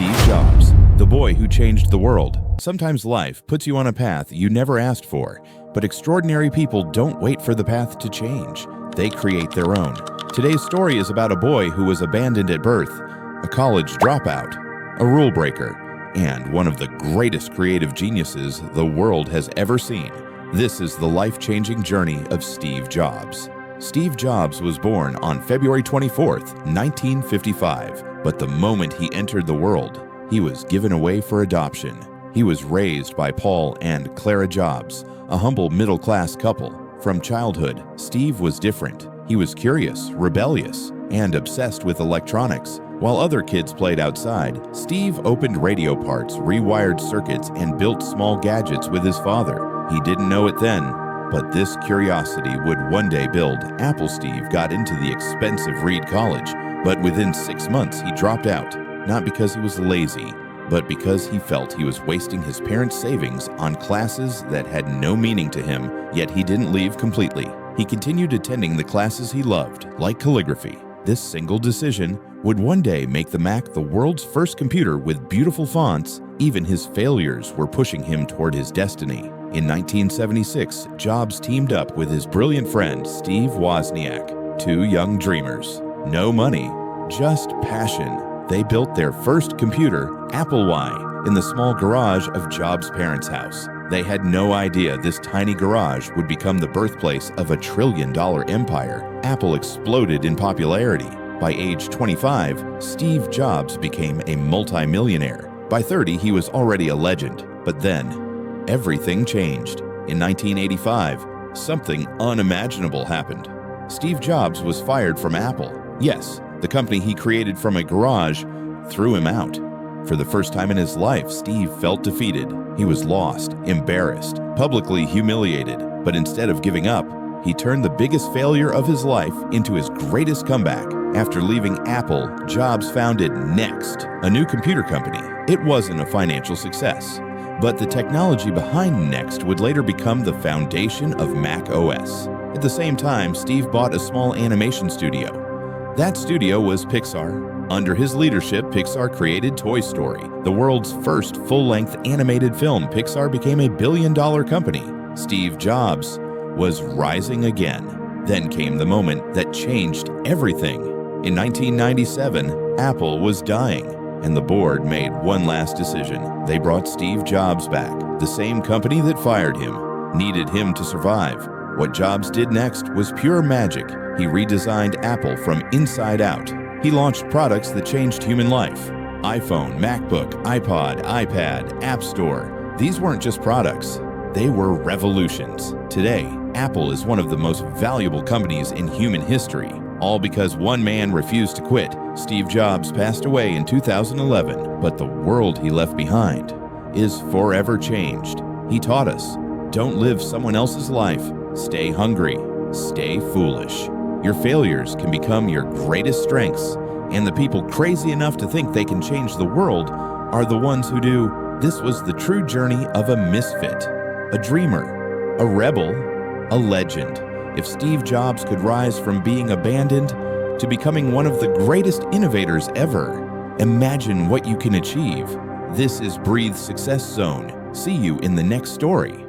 Steve Jobs, the boy who changed the world. Sometimes life puts you on a path you never asked for, but extraordinary people don't wait for the path to change. They create their own. Today's story is about a boy who was abandoned at birth, a college dropout, a rule breaker, and one of the greatest creative geniuses the world has ever seen. This is the life-changing journey of Steve Jobs. Steve Jobs was born on February 24th, 1955, but the moment he entered the world, he was given away for adoption. He was raised by Paul and Clara Jobs, a humble middle-class couple. From childhood, Steve was different. He was curious, rebellious, and obsessed with electronics. While other kids played outside, Steve opened radio parts, rewired circuits, and built small gadgets with his father. He didn't know it then, but this curiosity would one day build. Apple Steve got into the expensive Reed College, but within 6 months he dropped out, not because he was lazy, but because he felt he was wasting his parents' savings on classes that had no meaning to him, yet he didn't leave completely. He continued attending the classes he loved, like calligraphy. This single decision would one day make the Mac the world's first computer with beautiful fonts. Even his failures were pushing him toward his destiny. In 1976, Jobs teamed up with his brilliant friend Steve Wozniak, two young dreamers. No money, just passion. They built their first computer, Apple I, in the small garage of Jobs' parents' house. They had no idea this tiny garage would become the birthplace of a trillion-dollar empire. Apple exploded in popularity. By age 25, Steve Jobs became a multimillionaire. By 30, he was already a legend. But then, everything changed. In 1985, something unimaginable happened. Steve Jobs was fired from Apple. Yes, the company he created from a garage threw him out. For the first time in his life, Steve felt defeated. He was lost, embarrassed, publicly humiliated. But instead of giving up, he turned the biggest failure of his life into his greatest comeback. After leaving Apple, Jobs founded Next, a new computer company. It wasn't a financial success, but the technology behind Next would later become the foundation of Mac OS. At the same time, Steve bought a small animation studio. That studio was Pixar. Under his leadership, Pixar created Toy Story, the world's first full-length animated film. Pixar became a billion-dollar company. Steve Jobs was rising again. Then came the moment that changed everything. In 1997, Apple was dying, and the board made one last decision. They brought Steve Jobs back. The same company that fired him needed him to survive. What Jobs did next was pure magic. He redesigned Apple from inside out. He launched products that changed human life. iPhone, MacBook, iPod, iPad, App Store. These weren't just products. They were revolutions. Today, Apple is one of the most valuable companies in human history, all because one man refused to quit. Steve Jobs passed away in 2011, but the world he left behind is forever changed. He taught us, don't live someone else's life. Stay hungry. Stay foolish. Your failures can become your greatest strengths, and the people crazy enough to think they can change the world are the ones who do. This was the true journey of a misfit, a dreamer, a rebel, a legend. If Steve Jobs could rise from being abandoned to becoming one of the greatest innovators ever, imagine what you can achieve. This is Breathe Success Zone. See you in the next story.